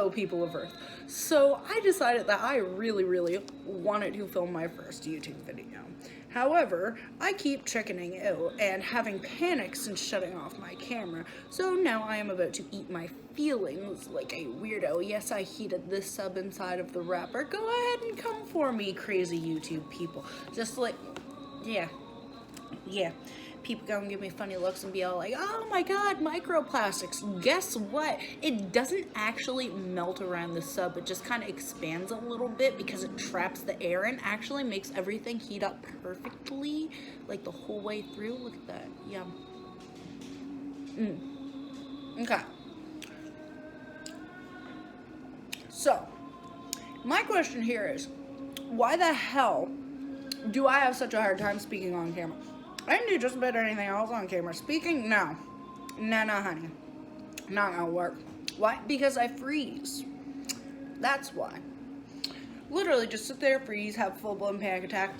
hello people of Earth. So I decided that I really wanted to film my first YouTube video. However, I keep chickening out and having panics and shutting off my camera. So now I am about to eat my feelings like a weirdo. Yes, I heated this sub inside of the wrapper. Go ahead and come for me, crazy YouTube people. Just like, yeah. People gonna give me funny looks and be all like, oh my god, microplastics. Guess what? It doesn't actually melt around the sub. It just kind of expands a little bit because it traps the air and actually makes everything heat up perfectly, like the whole way through. Look at that. Yum. Okay. So, my question here is, why the hell do I have such a hard time speaking on camera? I can do just about anything else on camera. Speaking, no, honey. Not gonna work. Why? Because I freeze. That's why. Literally just sit there, freeze, have a full-blown panic attack.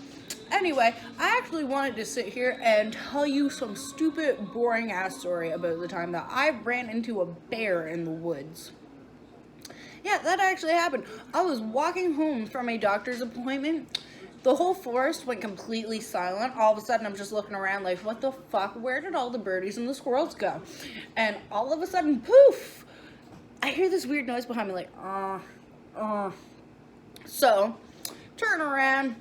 Anyway, I actually wanted to sit here and tell you some stupid, boring-ass story about the time that I ran into a bear in the woods. Yeah, that actually happened. I was walking home from a doctor's appointment. The whole forest went completely silent. All of a sudden, I'm just looking around like, what the fuck? Where did all the birdies and the squirrels go? And all of a sudden, poof! I hear this weird noise behind me like, So, turn around,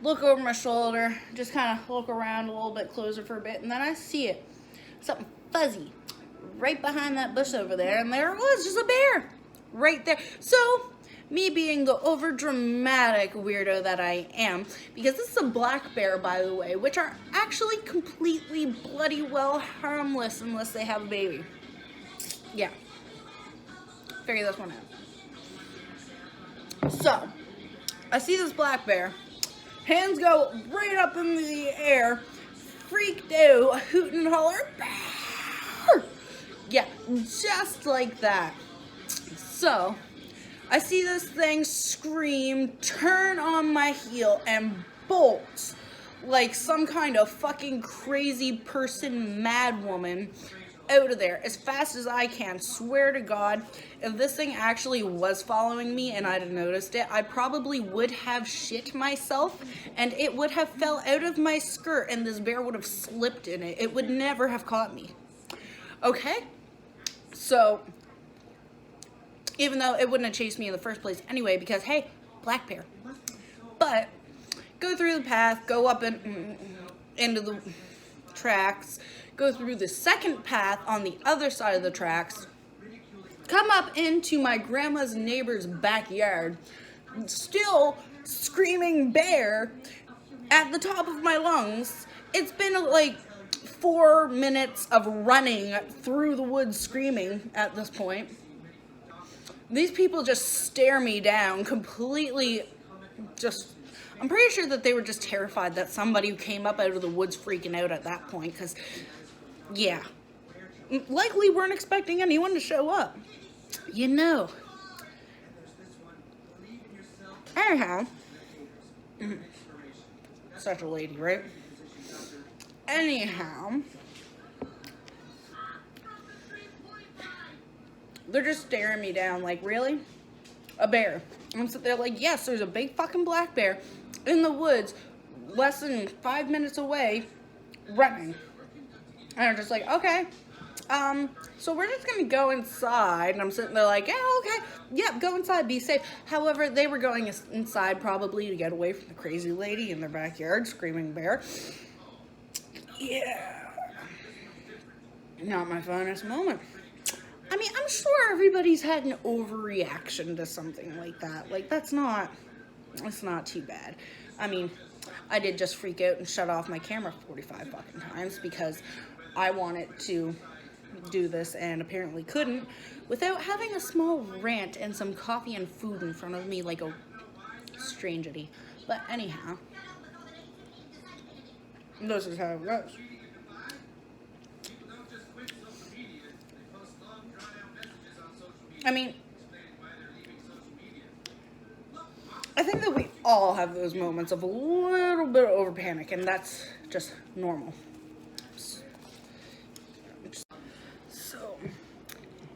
look over my shoulder, just kind of look around a little bit closer for a bit, and then I see it. Something fuzzy right behind that bush over there, and there it was, just a bear right there. So, me being the over-dramatic weirdo that I am, because this is a black bear, by the way, which are actually completely bloody well harmless unless they have a baby. Yeah. Figure this one out. So, I see this black bear. Hands go right up in the air. Freaked out. Hoot and holler. Bear! Yeah, just like that. So, I see this thing scream, turn on my heel, and bolt like some kind of fucking crazy person, mad woman, out of there as fast as I can. Swear to God, if this thing actually was following me and I'd have noticed it, I probably would have shit myself and it would have fell out of my skirt and this bear would have slipped in it. It would never have caught me. Okay? So, even though it wouldn't have chased me in the first place anyway, because, hey, black bear. But, go through the path, go up into the tracks, go through the second path on the other side of the tracks, come up into my grandma's neighbor's backyard, still screaming bear at the top of my lungs. It's been like 4 minutes of running through the woods screaming at this point. These people just stare me down completely, I'm pretty sure that they were just terrified that somebody who came up out of the woods freaking out at that point, because, yeah, likely weren't expecting anyone to show up, you know. Anyhow, such a lady, right? Anyhow, they're just staring me down like, really? A bear. I'm sitting there like, yes, there's a big fucking black bear in the woods less than 5 minutes away running. And I'm just like, okay, so we're just gonna go inside. And I'm sitting there like, yeah, okay, yep, go inside, be safe. However, they were going inside probably to get away from the crazy lady in their backyard screaming bear. Yeah, not my finest moment. I mean, I'm sure everybody's had an overreaction to something like that. Like, it's not too bad. I mean, I did just freak out and shut off my camera 45 fucking times because I wanted to do this and apparently couldn't without having a small rant and some coffee and food in front of me like a strangity. But anyhow, this is how it goes. I mean, I think that we all have those moments of a little bit of over panic, and that's just normal. So,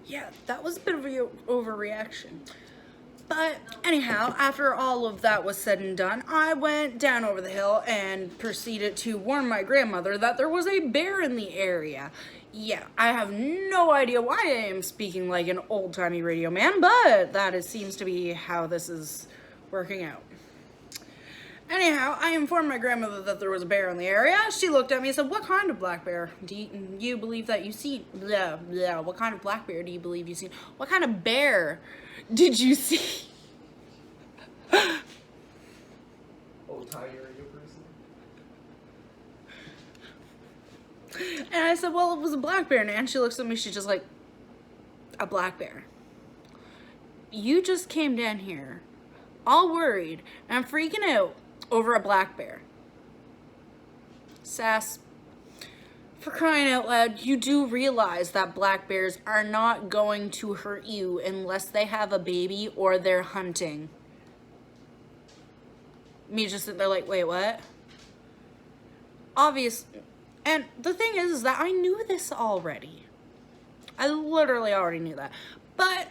yeah, that was a bit of an overreaction. But anyhow, after all of that was said and done, I went down over the hill and proceeded to warn my grandmother that there was a bear in the area. Yeah, I have no idea why I am speaking like an old-timey radio man, but seems to be how this is working out. Anyhow, I informed my grandmother that there was a bear in the area. She looked at me and said, "What kind of black bear do you believe that you've seen?" Blah, blah. What kind of black bear do you believe you've seen? What kind of bear did you see? Old-timey radio person. And I said, "Well, it was a black bear." And she looks at me, she's just like, "A black bear? You just came down here all worried and freaking out over a black bear. Sass, for crying out loud, you do realize that black bears are not going to hurt you unless they have a baby or they're hunting." Me just sit there like, wait, what? Obvious. And the thing is that I knew this already. I literally already knew that. But